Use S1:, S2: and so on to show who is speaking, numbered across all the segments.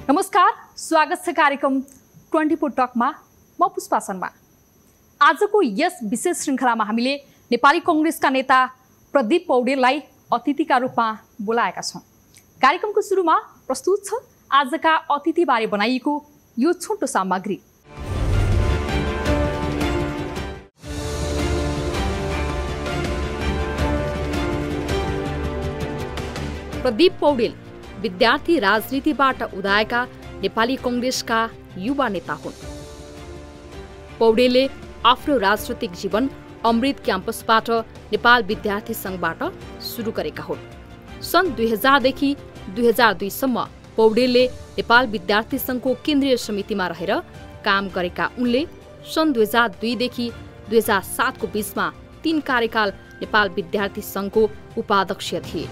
S1: नमस्कार, स्वागत छ कार्यक्रम 24 टकमा। म पुष्पा शर्मा। आजको यस विशेष श्रृङ्खलामा हामीले नेपाली कांग्रेसका नेता प्रदीप पौडेललाई अतिथिका रूपमा बोलाएका छौं। कार्यक्रमको सुरुमा प्रस्तुत छ आजका अतिथिबारे बनाइएको यो छोटो सामग्री। प्रदीप पौडेल विद्यार्थी राजनीतिबाट उदाएका नेपाली कांग्रेसका युवा नेता हुन्। पौडेलले आफ्नो राजनीतिक जीवन अमृत क्याम्पसबाट नेपाल विद्यार्थी संघबाट सुरु गरेका हुन्। सन् 2000 देखि 2002 सम्म पौडेलले नेपाल विद्यार्थी संघको केन्द्रीय समितिमा रहेर काम गरेका उनले सन् 2002 देखि 2007 को बीचमा 3 कार्यकाल नेपाल विद्यार्थी संघको उपाध्यक्ष थिए।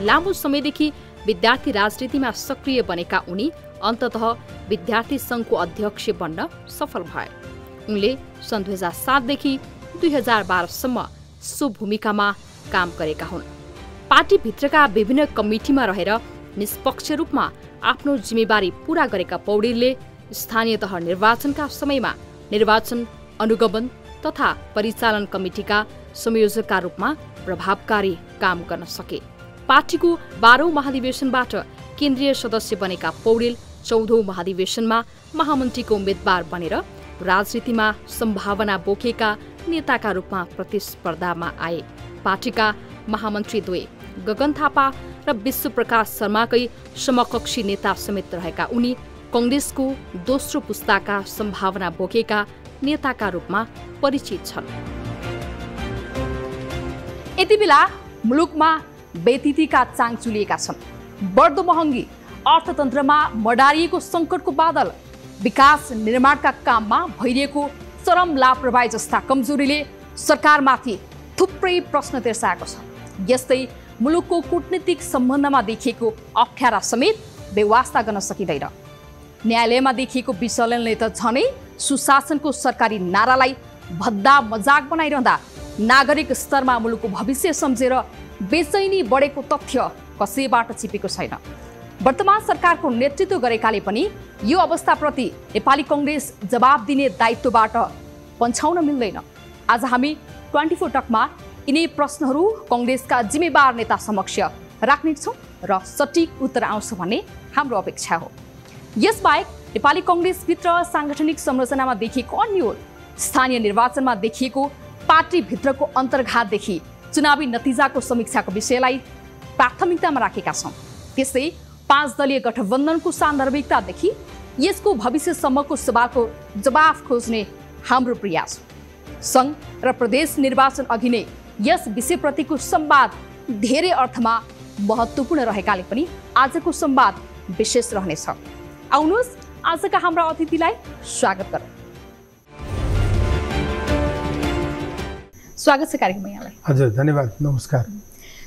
S1: लामो समयदेखि विद्यार्थी राजनीतिमा सक्रिय बनेका उनी अन्ततः विद्यार्थी संघको अध्यक्ष बन्न सफल भए। उनले सन् 2007 देखि 2012 सम्म सो भूमिकामा काम गरेका हुन्। पार्टीभित्रका विभिन्न कमिटीमा रहेर निष्पक्ष रूपमा आफ्नो जिम्मेवारी पूरा गरेका पौडेलले स्थानीय तह निर्वाचनका समयमा निर्वाचन अनुगमन तथा परिचालन कमिटीका संयोजकका रूपमा प्रभावकारी काम गर्न सके। पार्टीको 12औं महाधिवेशनबाट केन्द्रीय सदस्य बनेका पौडेल 14औं महाधिवेशनमा महामन्त्रीको उम्मेद्वार बनेर राजनीतिमा सम्भावना बोकेका नेताका रूपमा प्रतिस्पर्धामा आए। पार्टीका महामन्त्री द्वय गगन थापा र विश्वप्रकाश शर्माकै समकक्षी नेता समेत रहेका उनी कांग्रेसको दोस्रो पुस्ताका सम्भावना बोकेका नेताका रूपमा परिचित छन्। यति बेला मुलुकमा बेतितीका चाङ चुलिएका छन्। बढ्दो महँगी, अर्थतन्त्रमा मडारिएको संकटको बादल, विकास निर्माणका काममा भइरहेको चरम लापरवाही जस्ता कमजोरीले सरकारमाथि थुप्रै प्रश्न तेर्साएको छ। यस्तै मुलुकको कूटनीतिक सम्बन्धमा देखिएको अप्ठ्यारा समेत बेवास्ता गर्न सकिँदैन। न्यायालयमा देखिएको विचलनले त झनै सुशासनको सरकारी नारालाई भद्दा मजाक बनाइरहँदा नागरिक स्तरमा मुलुकको भविष्य सम्झेर बेचैनी बढेको तथ्य कसैबाट छिपेको छैन। वर्तमान सरकारको नेतृत्व गरेकाले पनि यो अवस्थाप्रति नेपाली कांग्रेस जवाब दिने दायित्वबाट पन्छाउन मिल्दैन। आज हामी 24 टकमा यिनै प्रश्नहरू कांग्रेसका जिम्मेवार नेता समक्ष राख्नेछौँ र सटिक उत्तर आउँछ भन्ने हाम्रो अपेक्षा हो। यसबाहेक नेपाली कांग्रेसभित्र सांगठनिक संरचनामा देखिएको अन्यल, स्थानीय निर्वाचनमा देखिएको पार्टीभित्रको अन्तर्घातदेखि चुनावी नतिजाको समीक्षाको विषयलाई प्राथमिकतामा राखेका छौँ। त्यसै 5 दलीय गठबन्धनको सान्दर्भिकतादेखि यसको भविष्यसम्मको सवालको जवाफ खोज्ने हाम्रो प्रयास हो। सङ्घ र प्रदेश निर्वाचन अघि नै यस विषयप्रतिको संवाद धेरै अर्थमा महत्त्वपूर्ण रहेकाले पनि आजको संवाद विशेष रहनेछ। आउनुहोस् आजका हाम्रा अतिथिलाई स्वागत गरौँ। स्वागत छ कार्यक्रममा यहाँलाई। हजुर,
S2: धन्यवाद, नमस्कार।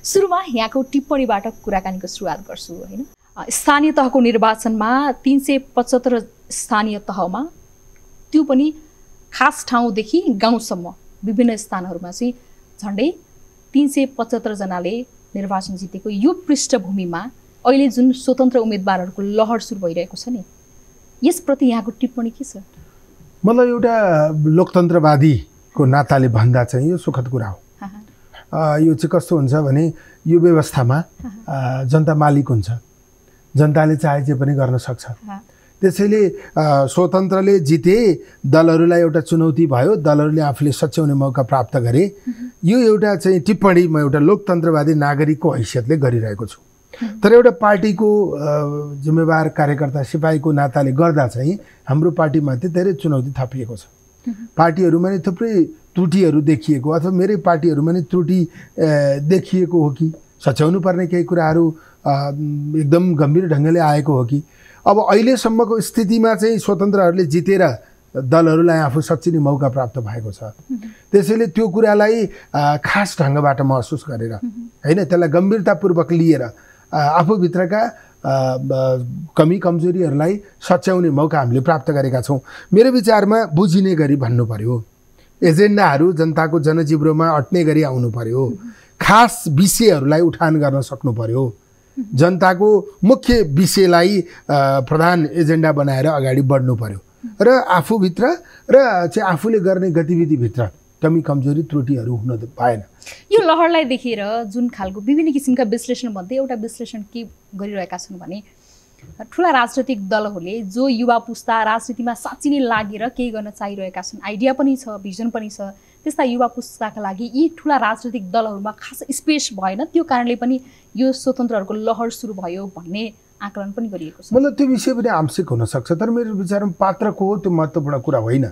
S1: सुरुमा यहाँको टिप्पणीबाट कुराकानीको सुरुवात गर्छु हैन। स्थानीय तहको निर्वाचनमा 375 स्थानीय तहमा, त्यो पनि खास ठाउँदेखि गाउँसम्म विभिन्न स्थानहरूमा चाहिँ झन्डै 375 जनाले निर्वाचन जितेको यो पृष्ठभूमिमा अहिले जुन स्वतन्त्र उम्मेदवारहरूको लहर सुरु भइरहेको छ नि, यसप्रति यहाँको टिप्पणी के छ?
S2: मलाई एउटा लोकतन्त्रवादीको नाताले भन्दा चाहिँ यो सुखद कुरा हो। यो चाहिँ कस्तो हुन्छ भने यो व्यवस्थामा जनता मालिक हुन्छ, जनताले चाहे जे पनि गर्न सक्छ। त्यसैले स्वतन्त्रले जिते, दलहरूलाई एउटा चुनौती भयो, दलहरूले आफूले सच्याउने मौका प्राप्त गरे। यो एउटा चाहिँ टिप्पणी म एउटा लोकतन्त्रवादी नागरिकको हैसियतले गरिरहेको छु। तर एउटा पार्टीको जिम्मेवार कार्यकर्ता सिपाहीको नाताले गर्दा चाहिँ हाम्रो पार्टीमाथि धेरै चुनौती थपिएको छ। पार्टीहरूमा नि थुप्रै त्रुटिहरू देखिएको अथवा मेरै पार्टीहरूमा नि त्रुटि देखिएको हो कि सच्याउनु पर्ने केही कुराहरू एकदम गम्भीर ढङ्गले आएको हो कि अब अहिलेसम्मको स्थितिमा चाहिँ स्वतन्त्रहरूले जितेर दलहरूलाई आफू सच्चिने मौका प्राप्त भएको छ। त्यसैले त्यो कुरालाई खास ढङ्गबाट महसुस गरेर हैन, त्यसलाई गम्भीरतापूर्वक लिएर आफूभित्रका कमी कमजोरीहरूलाई सच्याउने मौका हामीले प्राप्त गरेका छौँ। मेरो विचारमा बुझिने गरी भन्नु पर्यो, एजेन्डाहरू जनताको जनजीवनमा अट्ने गरी आउनु पर्यो, खास विषयहरूलाई उठान गर्न सक्नु पर्यो। जनताको मुख्य विषयलाई प्रधान एजेन्डा बनाएर अगाडि बढ्नु पर्यो र आफूभित्र र चाहिँ आफूले गर्ने गतिविधिभित्र कमी कमजोरी त्रुटिहरू हुन पाएन।
S1: यो लहरलाई देखेर जुन खालको विभिन्न किसिमका विश्लेषणमध्ये एउटा विश्लेषण के गरिरहेका छन् भने ठुला राजनैतिक दलहरूले जो युवा पुस्ता राजनीतिमा साँच्चै नै लागेर केही गर्न चाहिरहेका छन्, आइडिया पनि छ, भिजन पनि छ, त्यस्ता युवा पुस्ताका लागि यी ठुला राजनैतिक दलहरूमा खास स्पेस भएन, त्यो कारणले पनि यो स्वतन्त्रहरूको लहर सुरु भयो भन्ने आकलन पनि गरिएको छ।
S2: मतलब त्यो विषय पनि आंशिक हुनसक्छ, तर मेरो विचारमा पात्रको हो त्यो महत्त्वपूर्ण कुरा होइन।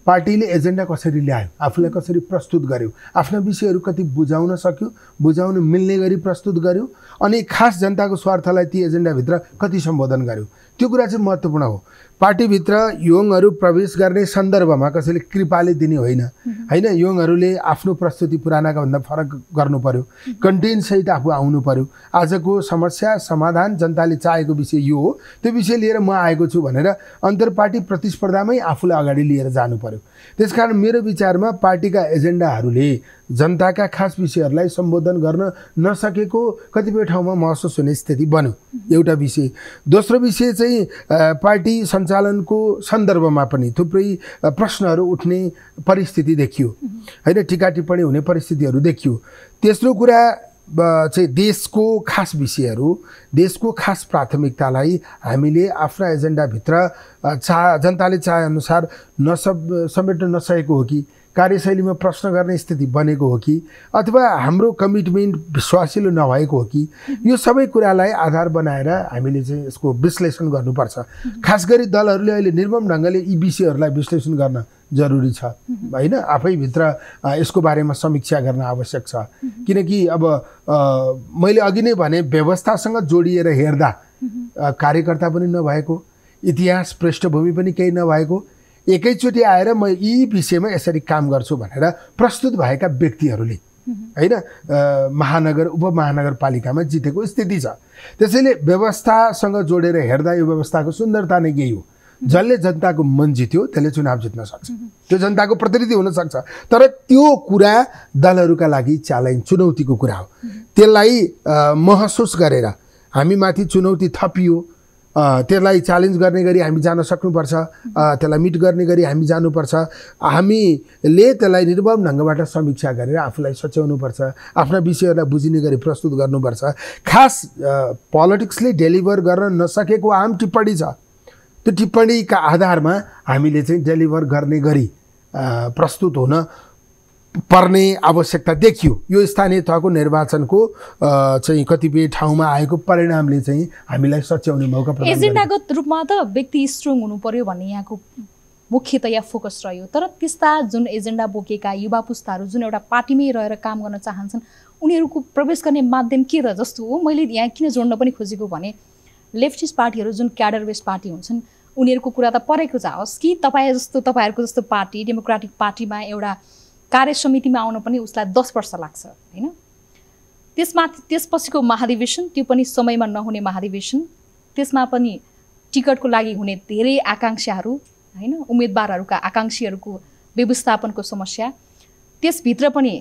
S2: पार्टीले एजेन्डा कसरी ल्यायो, आफूलाई कसरी प्रस्तुत गर्यो, आफ्ना विषयहरू कति बुझाउन सक्यो, बुझाउन मिल्ने गरी प्रस्तुत गर्यो, अनि खास जनताको स्वार्थलाई ती एजेन्डाभित्र कति सम्बोधन गर्यो, त्यो कुरा चाहिँ महत्त्वपूर्ण हो। पार्टीभित्र युङहरू प्रवेश गर्ने सन्दर्भमा कसैले कृपाले दिने होइन होइन, युङहरूले आफ्नो प्रस्तुति पुरानाका भन्दा फरक गर्नु पर्यो, कन्टेन्टसहित आफू आउनु पर्यो। आजको समस्या समाधान जनताले चाहेको विषय यो हो, त्यो विषय लिएर म आएको छु भनेर अन्तर्पार्टी प्रतिस्पर्धामै आफूलाई अगाडि लिएर जानु पर्यो। त्यसकारण मेरो विचारमा पार्टीका एजेन्डाहरूले जनताका खास विषयहरूलाई सम्बोधन गर्न नसकेको कतिपय ठाउँमा महसुस हुने स्थिति बन्यो, एउटा विषय। दोस्रो विषय चाहिँ पार्टी सञ्चालनको सन्दर्भमा पनि थुप्रै प्रश्नहरू उठ्ने परिस्थिति देखियो होइन, टिका टिप्पणी हुने परिस्थितिहरू देखियो। तेस्रो कुरा चाहिँ देशको खास विषयहरू, देशको खास प्राथमिकतालाई हामीले आफ्ना एजेन्डाभित्र जनताले चाहेअनुसार समेट्न नसकेको हो कि, कार्यशैलीमा प्रश्न गर्ने स्थिति बनेको हो कि, अथवा हाम्रो कमिटमेन्ट विश्वासिलो नभएको हो कि, यो सबै कुरालाई आधार बनाएर हामीले चाहिँ यसको विश्लेषण गर्नुपर्छ। खास गरी दलहरूले अहिले निर्मम ढङ्गले यी विषयहरूलाई विश्लेषण गर्न जरुरी छ होइन, आफैभित्र यसको बारेमा समीक्षा गर्न आवश्यक छ। किनकि अब मैले अघि नै भने व्यवस्थासँग जोडिएर हेर्दा कार्यकर्ता पनि नभएको, इतिहास पृष्ठभूमि पनि केही नभएको, एकैचोटि आएर म यी विषयमा यसरी काम गर्छु भनेर प्रस्तुत भएका व्यक्तिहरूले होइन महानगर उपमहानगरपालिकामा जितेको स्थिति छ। त्यसैले व्यवस्थासँग जोडेर हेर्दा यो व्यवस्थाको सुन्दरता नै यही हो, जसले जनताको मन जित्यो त्यसले चुनाव जित्न सक्छ, त्यो जनताको प्रतिनिधि हुन सक्छ। तर त्यो कुरा दलहरूका लागि च्यालेन्ज चुनौतीको कुरा हो। त्यसलाई महसुस गरेर हामी माथि चुनौती थपियो, त्यसलाई च्यालेन्ज गर्ने गरी हामी जान सक्नुपर्छ, त्यसलाई मिट गर्ने गरी हामी जानुपर्छ। हामीले त्यसलाई निर्मम ढङ्गबाट समीक्षा गरेर आफूलाई सच्याउनुपर्छ, आफ्ना विषयहरूलाई बुझिने गरी प्रस्तुत गर्नुपर्छ। खास पोलिटिक्सले डेलिभर गर्न नसकेको आम टिप्पणी छ, त्यो टिप्पणीका आधारमा हामीले चाहिँ डेलिभर गर्ने गरी प्रस्तुत हुन पर्ने आवश्यकता देखियो। यो स्थानीय तहको निर्वाचनको चाहिँ कतिपय ठाउँमा आएको परिणामले चाहिँ हामीलाई सच्याउने मौका प्रदान गर्यो।
S1: एजेन्डागत रूपमा त व्यक्ति स्ट्रङ हुनु पर्यो भन्ने यहाँको मुख्यतया फोकस रह्यो, तर त्यस्ता जुन एजेन्डा बोकेका युवा पुस्ताहरू जुन एउटा पार्टीमै रहेर काम गर्न चाहन्छन्, उनीहरूको प्रवेश गर्ने माध्यम के र जस्तो हो। मैले यहाँ किन जोड्न पनि खोजेको भने लेफ्टिस्ट पार्टीहरू जुन क्याडर बेस्ड पार्टी हुन्छन्, उनीहरूको कुरा त परेको जाओस् कि तपाईँहरूको जस्तो पार्टी डेमोक्रेटिक पार्टीमा एउटा कार्य समितिमा आउन पनि उसलाई 10 वर्ष लाग्छ होइन। त्यसपछिको महाधिवेशन, त्यो पनि समयमा नहुने महाधिवेशन, त्यसमा पनि टिकटको लागि हुने धेरै आकाङ्क्षाहरू होइन, उम्मेदवारहरूका आकाङ्क्षीहरूको व्यवस्थापनको समस्या, त्यसभित्र पनि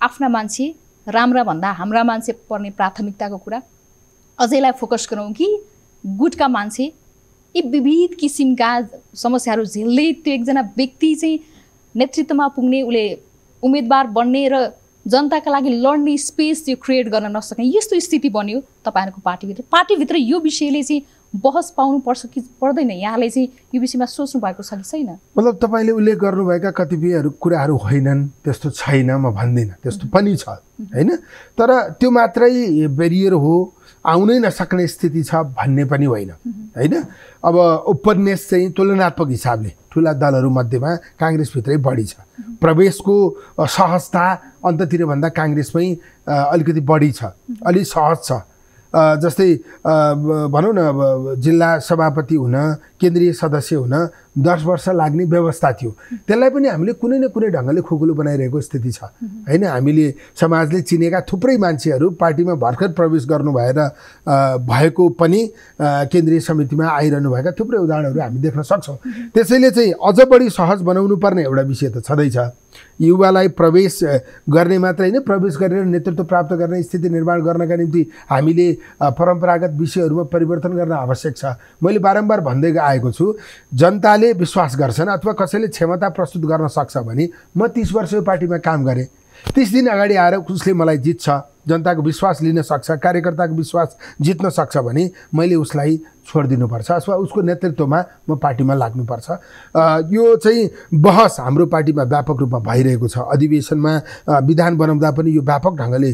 S1: आफ्ना मान्छे राम्रा भन्दा हाम्रा मान्छे पर्ने प्राथमिकताको कुरा, अझैलाई फोकस गरौँ कि गुटका मान्छे यी विविध किसिमका समस्याहरू झेल्दै त्यो एकजना व्यक्ति चाहिँ नेतृत्वमा पुग्ने, उसले उम्मेदवार बन्ने र जनताका लागि लड्ने स्पेस त्यो क्रिएट गर्न नसक्ने यस्तो स्थिति बन्यो तपाईँहरूको पार्टीभित्र यो विषयले चाहिँ बहस पाउनुपर्छ कि पर्दैन? यहाँले चाहिँ यो विषयमा सोच्नु भएको छ कि छैन?
S2: मतलब तपाईँले उल्लेख गर्नुभएका कतिपय कुराहरू होइनन्, त्यस्तो छैन म भन्दिनँ, त्यस्तो पनि छ होइन, तर त्यो मात्रै बेरियर हो, आउनै नसक्ने स्थिति छ भन्ने पनि होइन होइन। अब उपन्यास चाहिँ तुलनात्मक हिसाबले ठुला दलहरू मध्येमा काङ्ग्रेसभित्रै बढी छ, प्रवेशको सहजता अन्ततिर भन्दा काङ्ग्रेसमै अलिकति बढी छ, अलिक सहज छ। जस्तै भनौँ न अब जिल्ला सभापति हुन, केन्द्रीय सदस्य हुन 10 वर्ष लाग्ने व्यवस्था थियो, त्यसलाई पनि हामीले कुनै न कुनै ढङ्गले खुकुलो बनाइरहेको स्थिति छ होइन। हामीले समाजले चिनेका थुप्रै मान्छेहरू पार्टीमा भर्खर प्रवेश गर्नु भएको पनि केन्द्रीय समितिमा आइरहनु भएका थुप्रै उदाहरणहरू हामी देख्न सक्छौँ। त्यसैले चाहिँ अझ बढी सहज बनाउनु पर्ने एउटा विषय त छँदैछ। युवालाई प्रवेश गर्ने मात्रै होइन, प्रवेश गरेर नेतृत्व प्राप्त गर्ने स्थिति निर्माण गर्नका निम्ति हामीले परम्परागत विषयहरूमा परिवर्तन गर्न आवश्यक छ। मैले बारम्बार भन्दै आएको छु, जनताले विश्वास गर्छन् अथवा कसैले क्षमता प्रस्तुत गर्न सक्छ भने म 30 वर्ष यो पार्टीमा काम गरेँ, 30 दिन अगाडि आएर उसले मलाई जित्छ, जनताको विश्वास लिन सक्छ, कार्यकर्ताको विश्वास जित्न सक्छ भने मैले उसलाई छोडिदिनुपर्छ अथवा उसको नेतृत्वमा म पार्टीमा लाग्नुपर्छ। यो चाहिँ बहस हाम्रो पार्टीमा व्यापक रूपमा भइरहेको छ। अधिवेशनमा विधान बनाउँदा पनि यो व्यापक ढङ्गले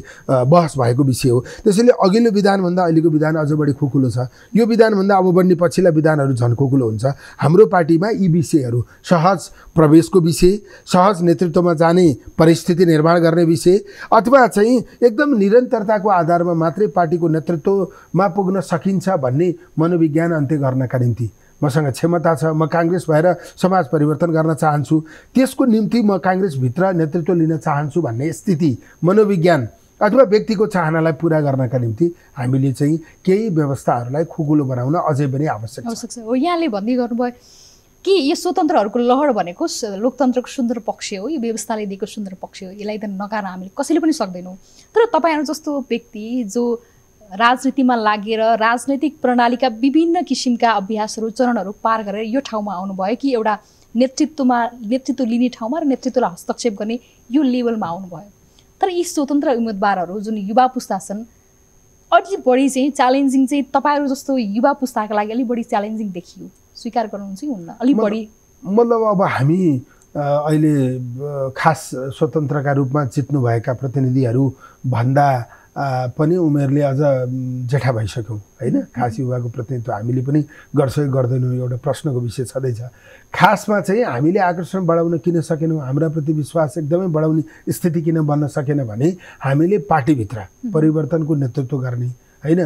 S2: बहस भएको विषय हो। त्यसैले अघिल्लो विधानभन्दा अहिलेको विधान अझ बढी खुकुलो छ। यो विधानभन्दा अब बन्ने पछिल्ला विधानहरू झन् खुकुलो हुन्छ। हाम्रो पार्टीमा यी विषयहरू सहज प्रवेशको विषय, सहज नेतृत्वमा जाने परिस्थिति निर्माण गर्ने विषय अथवा चाहिँ एकदम निरन्तरताको आधारमा मात्रै पार्टीको नेतृत्वमा पुग्न सकिन्छ भन्ने मनोविज्ञान अन्त्य गर्नका निम्ति मसँग क्षमता छ, म काङ्ग्रेस भएर समाज परिवर्तन गर्न चाहन्छु, त्यसको निम्ति म काङ्ग्रेसभित्र नेतृत्व लिन चाहन्छु भन्ने स्थिति मनोविज्ञान अथवा व्यक्तिको चाहनालाई पुरा गर्नका निम्ति हामीले चाहिँ केही व्यवस्थाहरूलाई खुकुलो बनाउन अझै पनि आवश्यक छ।
S1: हो, यहाँले भन्दै गर्नुभयो कि यो स्वतन्त्रहरूको लहर भनेको लोकतन्त्रको सुन्दर पक्ष हो, यो व्यवस्थाले दिएको सुन्दर पक्ष हो, यसलाई त नकार्न हामीले कसैले पनि सक्दैनौँ। तर तपाईँहरू जस्तो व्यक्ति जो राजनीतिमा लागेर राजनैतिक प्रणालीका विभिन्न किसिमका अभ्यासहरू चरणहरू पार गरेर यो ठाउँमा आउनुभयो कि एउटा नेतृत्व लिने ठाउँमा र नेतृत्वलाई हस्तक्षेप गर्ने यो लेभलमा आउनुभयो। तर यी स्वतन्त्र उम्मेदवारहरू जुन युवा पुस्ता छन् अझै बढी चाहिँ च्यालेन्जिङ चाहिँ तपाईँहरू जस्तो युवा पुस्ताका लागि अलिक बढी च्यालेन्जिङ देखियो, स्वीकार गर्नुहुन्छ कि हुन्न? अलिक बढी
S2: मतलब अब हामी अहिले खास स्वतन्त्रका रूपमा जित्नुभएका प्रतिनिधिहरू भन्दा पनि उमेरले अझ जेठा भइसक्यौँ होइन। खास युवाको प्रतिनिधित्व हामीले पनि गर्छौँ गर्दैनौँ एउटा प्रश्नको विषय छँदैछ। खासमा चाहिँ हामीले आकर्षण बढाउन किन सकेनौँ, हाम्रा प्रति विश्वास एकदमै बढाउने स्थिति किन बन्न सकेन भने हामीले पार्टीभित्र परिवर्तनको नेतृत्व गर्ने होइन,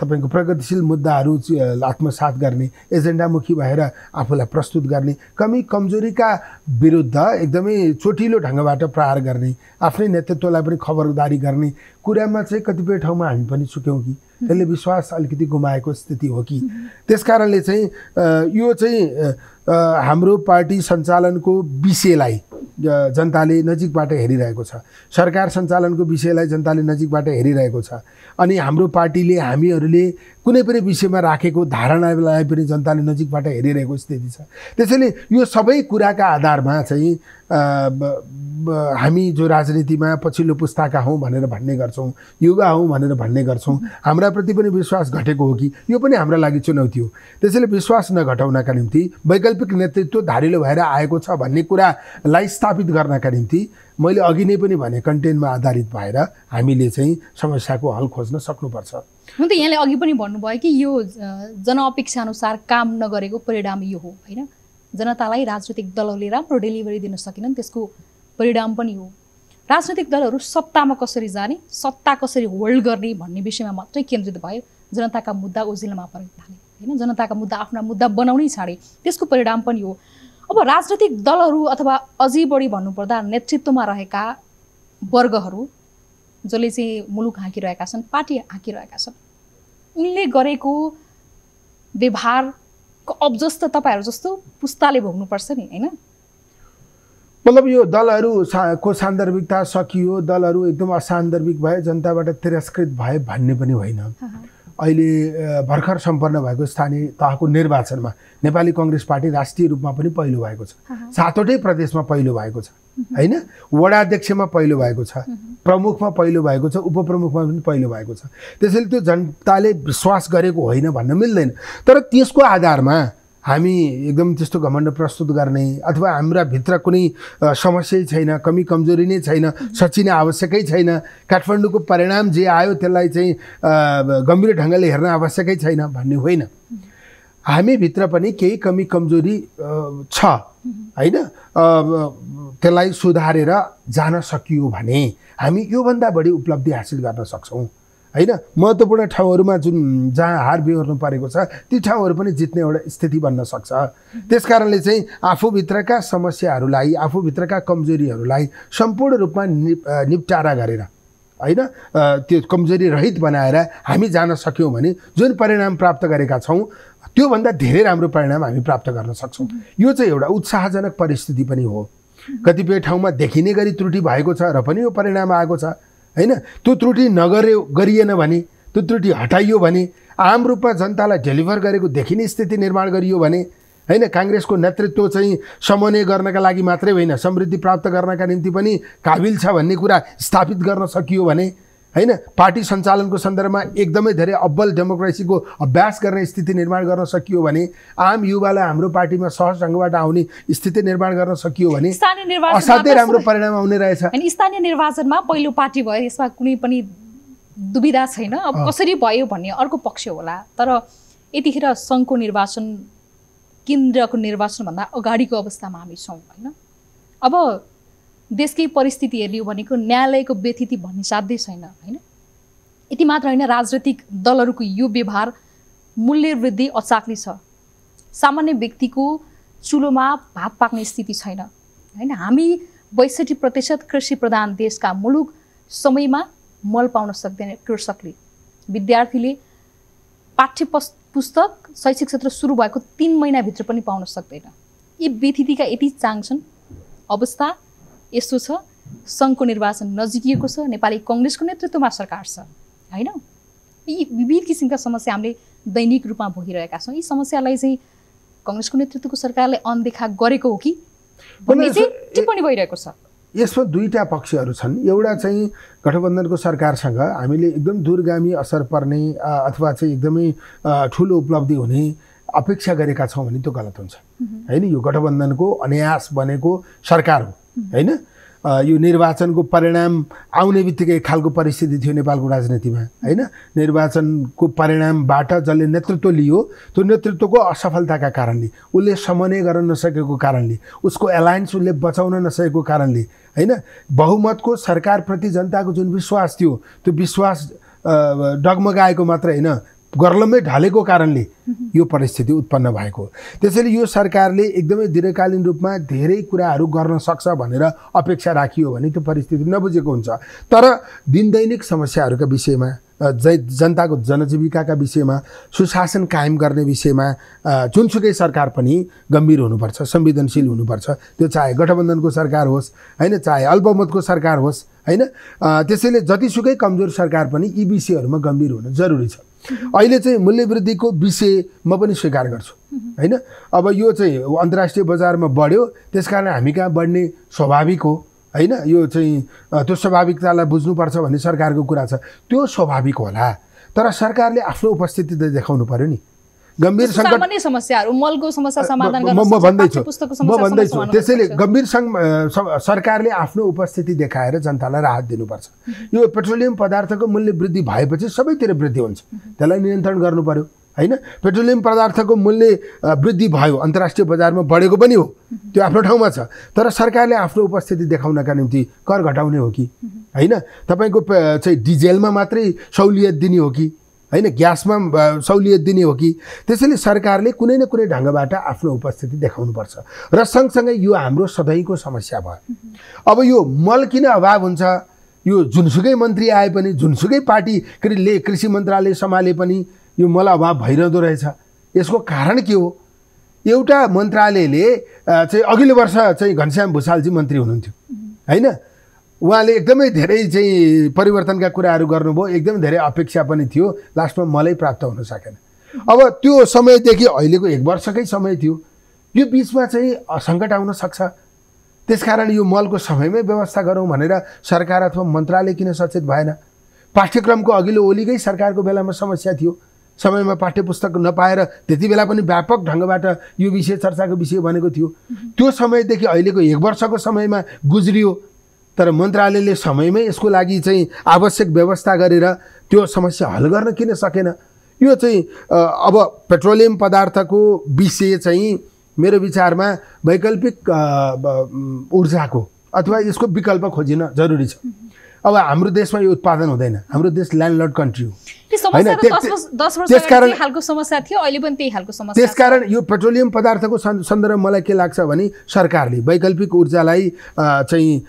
S2: तपाईँको प्रगतिशील मुद्दाहरू आत्मसात गर्ने, एजेन्डामुखी भएर आफूलाई प्रस्तुत गर्ने, कमी कमजोरीका विरुद्ध एकदमै चोटिलो ढङ्गबाट प्रहार गर्ने, आफ्नै नेतृत्वलाई पनि खबरदारी गर्ने कुरामा चाहिँ कतिपय ठाउँमा हामी पनि चुक्यौँ कि त्यसले विश्वास अलिकति गुमाएको स्थिति हो कि। त्यसकारणले चाहिँ यो चाहिँ हाम्रो पार्टी सञ्चालनको विषयलाई जनताले नजिकबाट हेरिरहेको छ, सरकार सञ्चालनको विषयलाई जनताले नजिकबाट हेरिरहेको छ। अनि हाम्रो पार्टीले हामीहरूले कुनै पनि विषयमा राखेको धारणालाई पनि जनताले नजिकबाट हेरिरहेको स्थिति छ। त्यसैले यो सबै कुराका आधारमा चाहिँ हामी जो राजनीतिमा पछिल्लो पुस्ताका हौँ भनेर भन्ने गर्छौँ, युवा हौँ भनेर भन्ने गर्छौँ, हाम्राप्रति पनि विश्वास घटेको हो कि यो पनि हाम्रा लागि चुनौती हो। त्यसैले विश्वास नघटाउनका निम्ति वैकल्पिक नेतृत्व धारिलो भएर आएको छ भन्ने कुरालाई स्थापित गर्नका निम्ति मैले अघि नै पनि भने कन्टेन्टमा आधारित भएर हामीले चाहिँ समस्याको हल खोज्न सक्नुपर्छ।
S1: हुन त यहाँले अघि पनि भन्नुभयो कि यो जनअपेक्षा अनुसार काम नगरेको परिणाम यो हो होइन, जनतालाई राजनीतिक दलहरूले राम्रो डेलिभरी दिन सकेनन्, त्यसको परिणाम पनि हो। राजनीतिक दलहरू सत्तामा कसरी जाने, सत्ता कसरी होल्ड गर्ने भन्ने विषयमा मात्रै केन्द्रित भयो, जनताका मुद्दा ओझेलमा पर्न थाले होइन, जनताका मुद्दा आफ्ना मुद्दा बनाउनै छाडे, त्यसको परिणाम पनि हो। अब राजनीतिक दलहरू अथवा अझै बढी भन्नुपर्दा नेतृत्वमा रहेका वर्गहरू जसले चाहिँ मुलुक हाँकिरहेका छन्, पार्टी हाँकिरहेका छन्, उनले गरेको व्यवहारको अब्जस त तपाईँहरू जस्तो पुस्ताले भोग्नुपर्छ नि होइन।
S2: मतलब यो दलहरूको सान्दर्भिकता सकियो, दलहरू एकदम असान्दर्भिक भए, जनताबाट तिरस्कृत भए भन्ने पनि होइन। अहिले भर्खर सम्पन्न भएको स्थानीय तहको निर्वाचनमा नेपाली काङ्ग्रेस पार्टी राष्ट्रिय रूपमा पनि पहिलो भएको छ, 7वटै प्रदेशमा पहिलो भएको छ होइन, वडाध्यक्षमा पहिलो भएको छ, प्रमुखमा पहिलो भएको छ, उपप्रमुखमा पनि पहिलो भएको छ। त्यसैले त्यो जनताले विश्वास गरेको होइन भन्न मिल्दैन। तर त्यसको आधारमा हामी एकदम त्यस्तो घमण्ड प्रस्तुत गर्ने अथवा हाम्रा भित्र कुनै समस्या छैन, कमी कमजोरी नै छैन, सचिने आवश्यकै छैन, काठमाडौँको परिणाम जे आयो त्यसलाई चाहिँ गम्भीर ढङ्गले हेर्न आवश्यकै छैन भन्ने होइन। हामीभित्र पनि केही कमी कमजोरी छ होइन, त्यसलाई सुधारेर जान सकियो भने हामी योभन्दा बढी उपलब्धि हासिल गर्न सक्छौँ होइन। महत्त्वपूर्ण ठाउँहरूमा जुन जहाँ हार बिहोर्नु परेको छ ती ठाउँहरू पनि जित्ने एउटा स्थिति बन्न सक्छ। त्यसकारणले चाहिँ आफूभित्रका समस्याहरूलाई, आफूभित्रका कमजोरीहरूलाई सम्पूर्ण रूपमा निप्टारा गरेर होइन, त्यो कमजोरी रहित बनाएर हामी जान सक्यौँ भने जुन परिणाम प्राप्त गरेका छौँ त्योभन्दा धेरै राम्रो परिणाम हामी प्राप्त गर्न सक्छौँ। यो चाहिँ एउटा उत्साहजनक परिस्थिति पनि हो। कतिपय ठाउँमा देखिने गरी त्रुटि भएको छ र पनि यो परिणाम आएको छ हैन। त्यो त्रुटि गरिएन भने, त्यो त्रुटि हटाइयो भने, आम रूपमा जनतालाई डेलिभर गरेको देखिने स्थिति निर्माण गरियो भने हैन, काङ्ग्रेसको नेतृत्व चाहिँ समन्वय गर्नका लागि मात्रै होइन, समृद्धि प्राप्त गर्नका निम्ति पनि काबिल छ भन्ने कुरा स्थापित गर्न सकियो भने हैन, पार्टी सञ्चालनको सन्दर्भमा एकदमै धेरै अब्बल डेमोक्रेसीको अभ्यास गर्ने स्थिति निर्माण गर्न सकियो भने, आम युवालाई हाम्रो पार्टीमा सहज ढङ्गबाट आउने स्थिति निर्माण गर्न सकियो भने असाध्यै राम्रो परिणाम आउने रहेछ।
S1: अनि स्थानीय निर्वाचनमा पहिलो पार्टी भयो, यसमा कुनै पनि दुविधा छैन। अब कसरी भयो भन्ने अर्को पक्ष होला, तर यतिखेर सङ्घको निर्वाचन, केन्द्रको निर्वाचनभन्दा अगाडिको अवस्थामा हामी छौँ होइन। अब देशकै परिस्थिति हेर्ने हो भनेको न्यायालयको व्यथिति भन्ने साध्यै छैन होइन। यति मात्र होइन, राजनीतिक दलहरूको यो व्यवहार मूल्य वृद्धि अचाक्ली छ। सामान्य व्यक्तिको चुलोमा भात पाक्ने स्थिति छैन होइन। हामी 62% कृषि प्रधान देशका मुलुक समयमा मल पाउन सक्दैन कृषकले। विद्यार्थीले पाठ्य पुस्तक शैक्षिक क्षेत्र सुरु भएको 3 महिनाभित्र पनि पाउन सक्दैन। यी व्यथितिका यति चाङ्छन् अवस्था यस्तो छ। सङ्घको निर्वाचन नजिकिएको छ, नेपाली कङ्ग्रेसको नेतृत्वमा सरकार छ होइन। यी विविध किसिमका समस्या हामीले दैनिक रूपमा भोगिरहेका छौँ। यी समस्यालाई चाहिँ कङ्ग्रेसको नेतृत्वको सरकारले अनदेखा गरेको हो कि भन्ने चाहिँ टिप्पणी भइरहेको छ।
S2: यसमा दुईटा पक्षहरू छन्। एउटा चाहिँ गठबन्धनको सरकारसँग हामीले एकदम दूरगामी असर पर्ने अथवा चाहिँ एकदमै ठुलो उपलब्धि हुने अपेक्षा गरेका छौँ भने त्यो गलत हुन्छ होइन। यो गठबन्धनको अनायास बनेको सरकार हो होइन। यो निर्वाचनको परिणाम आउने बित्तिकै एक खालको परिस्थिति थियो नेपालको राजनीतिमा होइन। निर्वाचनको परिणामबाट जसले नेतृत्व लियो, त्यो नेतृत्वको असफलताका कारणले, उसले समन्वय गर्न नसकेको कारणले, उसको एलायन्स उसले बचाउन नसकेको कारणले होइन, बहुमतको सरकारप्रति जनताको जुन विश्वास थियो, त्यो विश्वास डगमगाएको मात्र होइन, गर्लम्मै ढलेको कारणले यो परिस्थिति उत्पन्न भएको। त्यसैले यो सरकारले एकदमै दीर्घकालीन रूपमा धेरै कुराहरू गर्न सक्छ भनेर अपेक्षा राखियो भने त्यो परिस्थिति नबुझेको हुन्छ। तर दिनदैनिक समस्याहरूका विषयमा, जनताको जनजीविकाका विषयमा, सुशासन कायम गर्ने विषयमा जुनसुकै सरकार पनि गम्भीर हुनुपर्छ, संवेदनशील हुनुपर्छ। त्यो चाहे गठबन्धनको सरकार होस् होइन, चाहे अल्पमतको सरकार होस् होइन। त्यसैले जतिसुकै कमजोर सरकार पनि यी विषयहरूमा गम्भीर हुन जरुरी छ। अहिले चाहिँ मूल्यवृद्धिको विषय म पनि स्वीकार गर्छु होइन। अब यो चाहिँ अन्तर्राष्ट्रिय बजारमा बढ्यो, त्यसकारण हामी कहाँ बढ्ने स्वाभाविक हो होइन। यो चाहिँ त्यो स्वाभाविकतालाई बुझ्नुपर्छ भन्ने सरकारको कुरा छ, त्यो स्वाभाविक होला। तर सरकारले आफ्नो उपस्थिति त देखाउनु पर्यो नि। गम्भीर सङ्कट,
S1: सामान्य समस्याहरू, मलको समस्या समाधान गर्न
S2: म भन्दैछु। त्यसैले गम्भीर सरकारले आफ्नो उपस्थिति देखाएर जनतालाई राहत दिनुपर्छ। यो पेट्रोलियम पदार्थको मूल्य वृद्धि भएपछि सबैतिर वृद्धि हुन्छ, त्यसलाई नियन्त्रण गर्नु पर्यो होइन। पेट्रोलियम पदार्थको मूल्य वृद्धि भयो, अन्तर्राष्ट्रिय बजारमा बढेको पनि हो, त्यो आफ्नो ठाउँमा छ। तर सरकारले आफ्नो उपस्थिति देखाउनका निम्ति कर घटाउने हो कि होइन, तपाईँको चाहिँ डिजेलमा मात्रै सहुलियत दिने हो कि होइन, ग्यासमा सहुलियत दिने हो कि। त्यसैले सरकारले कुनै न कुनै ढङ्गबाट आफ्नो उपस्थिति देखाउनुपर्छ। र सँगसँगै यो हाम्रो सधैँको समस्या भयो। अब यो मल किन अभाव हुन्छ, यो जुनसुकै मन्त्री आए पनि, जुनसुकै पार्टीले कृषि मन्त्रालय सम्हाले पनि यो मल अभाव भइरहँदो रहेछ। यसको कारण के हो? एउटा मन्त्रालयले चाहिँ अघिल्लो वर्ष चाहिँ घनश्याम भुषालजी मन्त्री हुनुहुन्थ्यो होइन। उहाँले एकदमै धेरै चाहिँ परिवर्तनका कुराहरू गर्नुभयो, एकदमै धेरै अपेक्षा पनि थियो, लास्टमा मलै प्राप्त हुन सकेन। अब त्यो समयदेखि अहिलेको 1 वर्षकै समय थियो, यो बिचमा चाहिँ सङ्कट आउन सक्छ। त्यसकारण यो मलको समयमै व्यवस्था गरौँ भनेर सरकार अथवा मन्त्रालय किन सचेत भएन? पाठ्यक्रमको अघिल्लो ओलीकै सरकारको बेलामा समस्या थियो, समयमा पाठ्यपुस्तक नपाएर त्यति बेला पनि व्यापक ढङ्गबाट यो विषय चर्चाको विषय बनेको थियो। त्यो समयदेखि अहिलेको 1 वर्षको समयमा गुज्रियो, तर मन्त्रालयले समयमै यसको लागि चाहिँ आवश्यक व्यवस्था गरेर त्यो समस्या हल गर्न किन सकेन? यो चाहिँ अब पेट्रोलियम पदार्थको विषय चाहिँ मेरो विचारमा वैकल्पिक ऊर्जाको अथवा यसको विकल्प खोजिन जरुरी छ। अब हाम्रो देशमा यो उत्पादन हुँदैन, हाम्रो देश ल्यान्डलर्ड कन्ट्री हो हैन। त्यसकारण यो पेट्रोलियम पदार्थको सन्दर्भमा मलाई के लाग्छ भने सरकारले वैकल्पिक ऊर्जालाई चाहिँ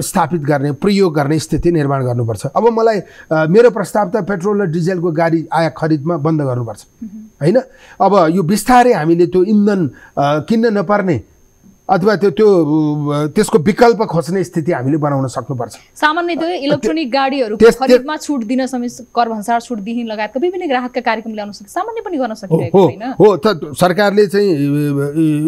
S2: स्थापित गर्ने, प्रयोग गर्ने स्थिति निर्माण गर्नुपर्छ। अब मलाई मेरो प्रस्ताव त पेट्रोल र डिजेलको गाडी आयात खरिदमा बन्द गर्नुपर्छ हैन। अब यो बिस्तारै हामीले त्यो इन्धन किन्न नपर्ने अथवा त्यसको विकल्प खोज्ने स्थिति हामीले बनाउन सक्नुपर्छ।
S1: सामान्यतया इलेक्ट्रोनिक गाडीहरूको खरिदमा छुट दिन समेत कर भन्सार छुट दिने लगायतका विभिन्न ग्राहकका कार्यक्रम ल्याउन सक्छ, सामान्य पनि गर्न सकिरहेको छैन।
S2: हो त सरकारले चाहिँ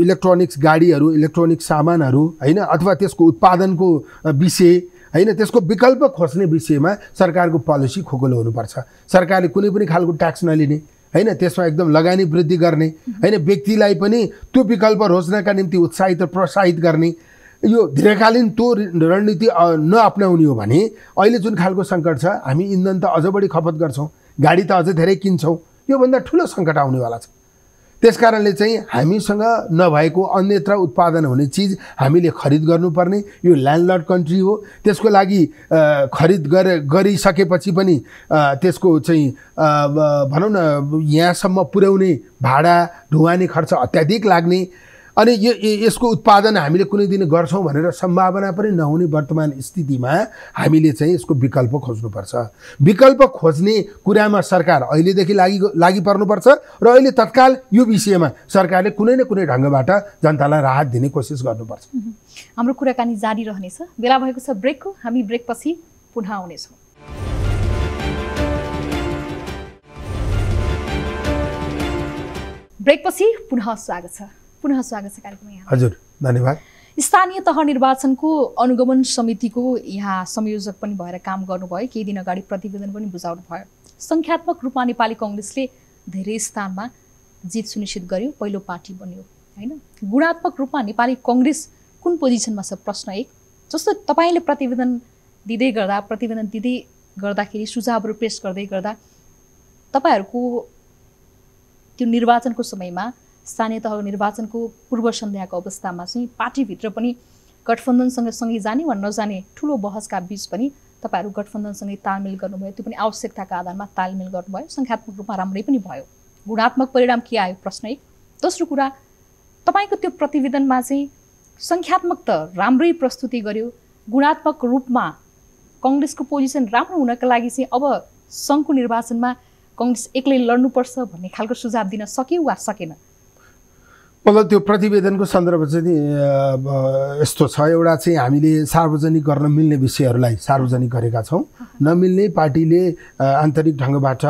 S2: इलेक्ट्रोनिक्स गाडीहरू, इलेक्ट्रोनिक सामानहरू हैन, अथवा त्यसको उत्पादनको विषय हैन, त्यसको विकल्प खोज्ने विषयमा सरकारको पोलिसी खोगोलो हुनुपर्छ। सरकारले कुनै पनि खालको ट्याक्स नलिने हैन, त्यसमा एकदम लगानी वृद्धि गर्ने हैन, व्यक्तिलाई पनि त्यो विकल्प रोज्नका निम्ति उत्साहित र प्रोत्साहित गर्ने, यो दीर्घकालीन त्यो रणनीति नअप्नाउने हो भने अहिले जुन खालको सङ्कट छ, हामी इन्धन त अझ बढी खपत गर्छौँ, गाडी त अझ धेरै किन्छौँ, योभन्दा ठुलो सङ्कट आउनेवाला छ। त्यसकारणले चाहिँ हामीसँग नभएको अन्यत्र उत्पादन हुने चिज हामीले खरिद गर्नुपर्ने, यो ल्यान्डलर्ड कन्ट्री हो। त्यसको लागि खरिद गरिसकेपछि पनि त्यसको चाहिँ भनौँ न यहाँसम्म पुर्याउने भाडा ढुवानी खर्च अत्याधिक लाग्ने, अनि यसको उत्पादन हामीले कुनै दिन गर्छौँ भनेर सम्भावना पनि नहुने वर्तमान स्थितिमा हामीले चाहिँ यसको विकल्प खोज्नुपर्छ। विकल्प खोज्ने कुरामा सरकार अहिलेदेखि लागि पर्नुपर्छ र अहिले तत्काल यो विषयमा सरकारले कुनै न कुनै ढङ्गबाट जनतालाई राहत दिने कोसिस गर्नुपर्छ।
S1: हाम्रो कुराकानी जारी रहनेछ। बेला भएको छ ब्रेकको, हामी ब्रेकपछि पुनः आउनेछौँ। ब्रेकपछि पुनः स्वागत छ कार्यक्रममा।
S2: हजुर धन्यवाद।
S1: स्थानीय तह निर्वाचनको अनुगमन समितिको यहाँ संयोजक पनि भएर काम गर्नुभयो, केही दिन अगाडि प्रतिवेदन पनि बुझाउनु भयो। सङ्ख्यात्मक रूपमा नेपाली कङ्ग्रेसले धेरै स्थानमा जित सुनिश्चित गर्यो, पहिलो पार्टी बन्यो हैन। गुणात्मक रूपमा नेपाली कङ्ग्रेस कुन पोजिसनमा छ? प्रश्न 1। जस्तो तपाईँले प्रतिवेदन दिँदै गर्दाखेरि सुझावहरू पेश गर्दै गर्दा तपाईँहरूको त्यो निर्वाचनको समयमा, स्थानीय तह निर्वाचनको पूर्व सन्ध्याको अवस्थामा चाहिँ पार्टीभित्र पनि गठबन्धनसँग सँगै जाने वा नजाने ठुलो बहसका बीच पनि तपाईँहरू गठबन्धनसँगै तालमेल गर्नुभयो, त्यो पनि आवश्यकताका आधारमा तालमेल गर्नुभयो, सङ्ख्यात्मक रूपमा राम्रै पनि भयो। गुणात्मक परिणाम के आयो? प्रश्न 1। दोस्रो कुरा, तपाईँको त्यो प्रतिवेदनमा चाहिँ सङ्ख्यात्मक त राम्रै प्रस्तुति गर्यो, गुणात्मक रूपमा कङ्ग्रेसको पोजिसन राम्रो हुनका लागि चाहिँ अब सङ्घको निर्वाचनमा कङ्ग्रेस एक्लै लड्नुपर्छ भन्ने खालको सुझाव दिन सक्यो वा सकेन?
S2: मतलब त्यो प्रतिवेदनको सन्दर्भ चाहिँ यस्तो छ, एउटा चाहिँ हामीले सार्वजनिक गर्न मिल्ने विषयहरूलाई सार्वजनिक गरेका छौँ, नमिल्ने पार्टीले आन्तरिक ढङ्गबाट